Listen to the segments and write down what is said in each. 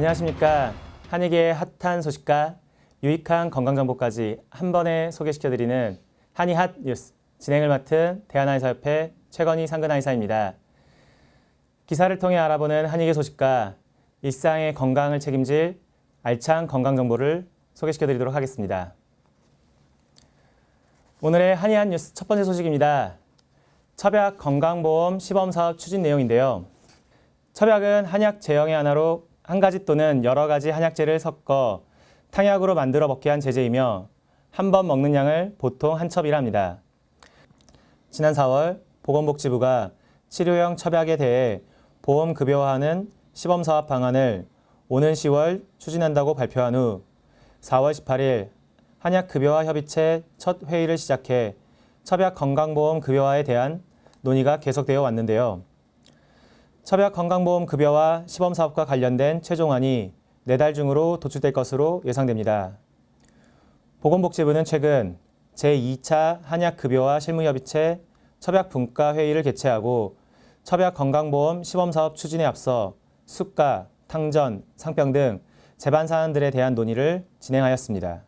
안녕하십니까. 한익의 핫한 소식과 유익한 건강정보까지 한 번에 소개시켜드리는 한의핫 뉴스 진행을 맡은 대한한의사협회 최건희 상근한의사입니다. 기사를 통해 알아보는 한익의 소식과 일상의 건강을 책임질 알찬 건강정보를 소개시켜드리도록 하겠습니다. 오늘의 한의핫 뉴스 첫 번째 소식입니다. 첩약 건강보험 시범사업 추진 내용인데요. 첩약은 한약 제형의 하나로 한 가지 또는 여러 가지 한약재를 섞어 탕약으로 만들어 먹게 한 제제이며 한 번 먹는 양을 보통 한 첩이라 합니다. 지난 4월 보건복지부가 치료형 첩약에 대해 보험급여화하는 시범사업 방안을 오는 10월 추진한다고 발표한 후 4월 18일 한약급여화협의체 첫 회의를 시작해 첩약 건강보험 급여화에 대한 논의가 계속되어 왔는데요. 첩약 건강보험 급여화 시범사업과 관련된 최종안이 내달 중으로 도출될 것으로 예상됩니다. 보건복지부는 최근 제2차 한약급여화 실무협의체 첩약분과회의를 개최하고 첩약 건강보험 시범사업 추진에 앞서 수가, 탕전, 상병 등 제반 사안들에 대한 논의를 진행하였습니다.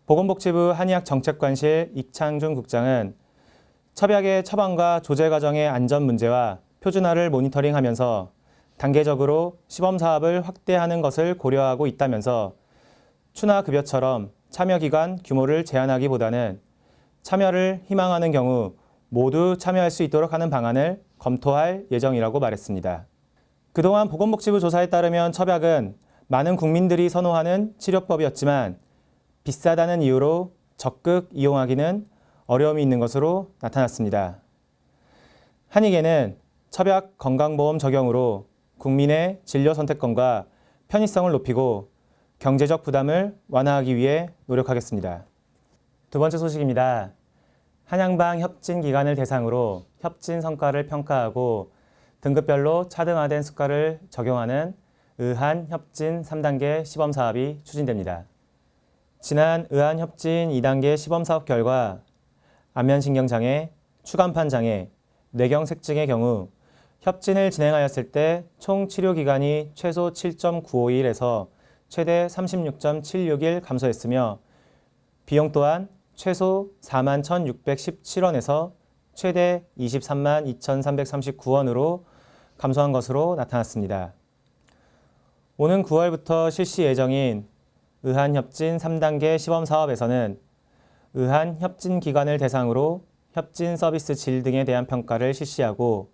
보건복지부 한의학정책관실 익창준 국장은 첩약의 처방과 조제 과정의 안전 문제와 표준화를 모니터링하면서 단계적으로 시범사업을 확대하는 것을 고려하고 있다면서 추나급여처럼 참여기관 규모를 제한하기보다는 참여를 희망하는 경우 모두 참여할 수 있도록 하는 방안을 검토할 예정이라고 말했습니다. 그동안 보건복지부 조사에 따르면 첩약은 많은 국민들이 선호하는 치료법이었지만 비싸다는 이유로 적극 이용하기는 어려움이 있는 것으로 나타났습니다. 한익에는 첩약 건강보험 적용으로 국민의 진료 선택권과 편의성을 높이고 경제적 부담을 완화하기 위해 노력하겠습니다. 두 번째 소식입니다. 한양방 협진 기관을 대상으로 협진 성과를 평가하고 등급별로 차등화된 수가를 적용하는 의한협진 3단계 시범사업이 추진됩니다. 지난 의한협진 2단계 시범사업 결과 안면신경장애, 추간판장애, 뇌경색증의 경우 협진을 진행하였을 때 총 치료기간이 최소 7.951에서 최대 36.76일 감소했으며 비용 또한 최소 41,617원에서 최대 232,339원으로 감소한 것으로 나타났습니다. 오는 9월부터 실시 예정인 의한협진 3단계 시범사업에서는 의한협진기관을 대상으로 협진 서비스 질 등에 대한 평가를 실시하고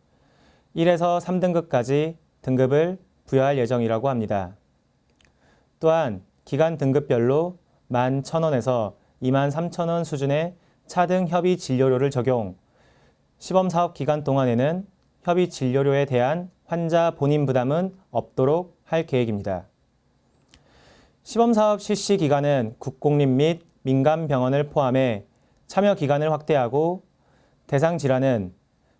1에서 3등급까지 등급을 부여할 예정이라고 합니다. 또한 기간 등급별로 11,000원에서 23,000원 수준의 차등 협의 진료료를 적용, 시범사업 기간 동안에는 협의 진료료에 대한 환자 본인 부담은 없도록 할 계획입니다. 시범사업 실시 기간은 국공립 및 민간병원을 포함해 참여 기간을 확대하고 대상 질환은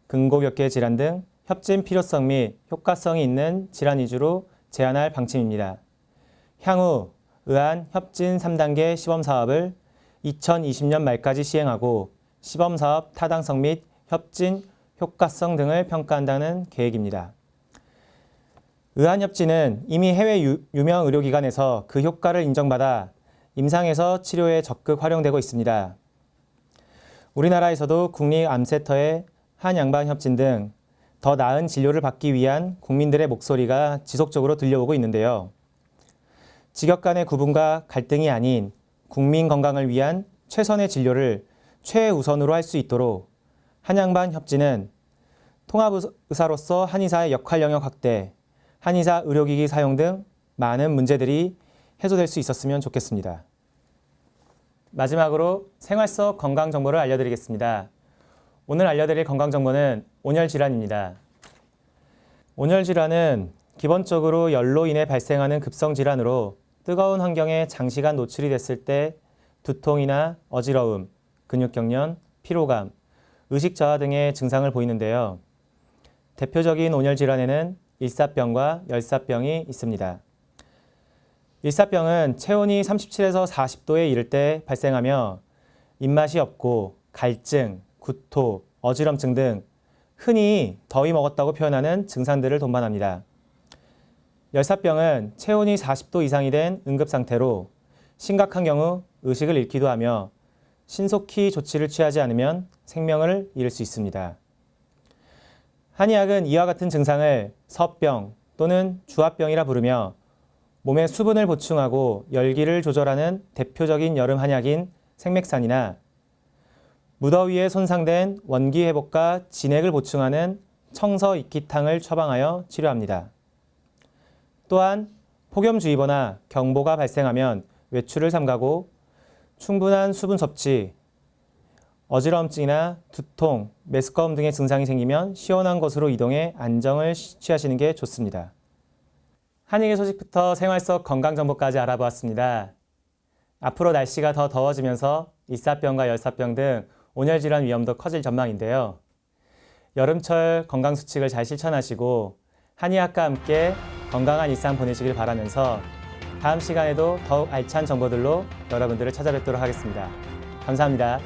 근고격계 질환 등 협진 필요성 및 효과성이 있는 질환 위주로 제한할 방침입니다. 향후 의한협진 3단계 시범사업을 2020년 말까지 시행하고 시범사업 타당성 및 협진 효과성 등을 평가한다는 계획입니다. 의한협진은 이미 해외 유명 의료기관에서 그 효과를 인정받아 임상에서 치료에 적극 활용되고 있습니다. 우리나라에서도 국립암센터의 한양방협진 등 더 나은 진료를 받기 위한 국민들의 목소리가 지속적으로 들려오고 있는데요. 직역 간의 구분과 갈등이 아닌 국민 건강을 위한 최선의 진료를 최우선으로 할 수 있도록 한양방협진은 통합의사로서 한의사의 역할 영역 확대, 한의사 의료기기 사용 등 많은 문제들이 해소될 수 있었으면 좋겠습니다. 마지막으로 생활 속 건강 정보를 알려드리겠습니다. 오늘 알려드릴 건강 정보는 온열 질환입니다. 온열 질환은 기본적으로 열로 인해 발생하는 급성 질환으로 뜨거운 환경에 장시간 노출이 됐을 때 두통이나 어지러움, 근육경련, 피로감, 의식 저하 등의 증상을 보이는데요. 대표적인 온열 질환에는 일사병과 열사병이 있습니다. 일사병은 체온이 37에서 40도에 이를 때 발생하며 입맛이 없고 갈증, 구토, 어지럼증 등 흔히 더위 먹었다고 표현하는 증상들을 동반합니다. 열사병은 체온이 40도 이상이 된 응급 상태로 심각한 경우 의식을 잃기도 하며 신속히 조치를 취하지 않으면 생명을 잃을 수 있습니다. 한의학은 이와 같은 증상을 서병 또는 주압병이라 부르며 몸에 수분을 보충하고 열기를 조절하는 대표적인 여름 한약인 생맥산이나 무더위에 손상된 원기 회복과 진액을 보충하는 청서익기탕을 처방하여 치료합니다. 또한 폭염주의보나 경보가 발생하면 외출을 삼가고 충분한 수분 섭취, 어지러움증이나 두통, 메스꺼움 등의 증상이 생기면 시원한 곳으로 이동해 안정을 취하시는 게 좋습니다. 한의계 소식부터 생활 속 건강 정보까지 알아보았습니다. 앞으로 날씨가 더 더워지면서 일사병과 열사병 등 온열 질환 위험도 커질 전망인데요. 여름철 건강 수칙을 잘 실천하시고 한의학과 함께 건강한 일상 보내시길 바라면서 다음 시간에도 더욱 알찬 정보들로 여러분들을 찾아뵙도록 하겠습니다. 감사합니다.